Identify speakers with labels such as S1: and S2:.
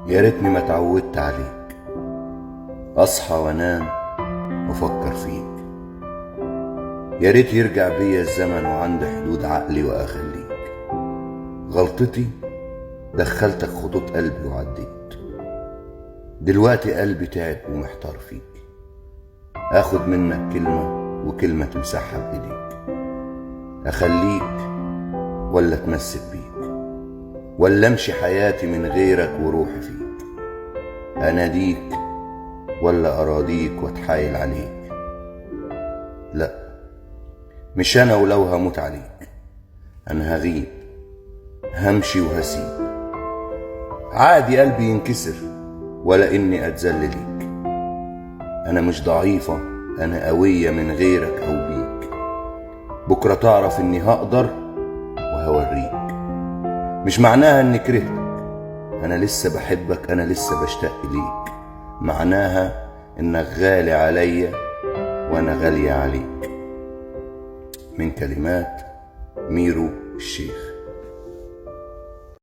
S1: يا ريتني ما اتعودت عليك، اصحى وانام وافكر فيك. يا ريت يرجع بيا الزمن وعند حدود عقلي واخليك. غلطتي دخلتك خطوط قلبي وعديت. دلوقتي قلبي تعب ومحتار فيك. اخد منك كلمة وكلمة تمسحها بايديك. اخليك ولا اتمسك بيك، ولا امشي حياتي من غيرك وروحي فيك. اناديك ولا اراضيك واتحايل عليك. لا، مش انا ولو هموت عليك. انا هغيب، همشي وهسيب. عادي قلبي ينكسر ولا اني اتذل ليك. انا مش ضعيفة، انا قوية من غيرك او بيك. بكرة تعرف اني هقدر وهوريك. مش معناها اني كرهتك، انا لسه بحبك، انا لسه بشتاق ليك. معناها انك غالي عليا وانا غالية عليك. من كلمات ميرو الشيخ.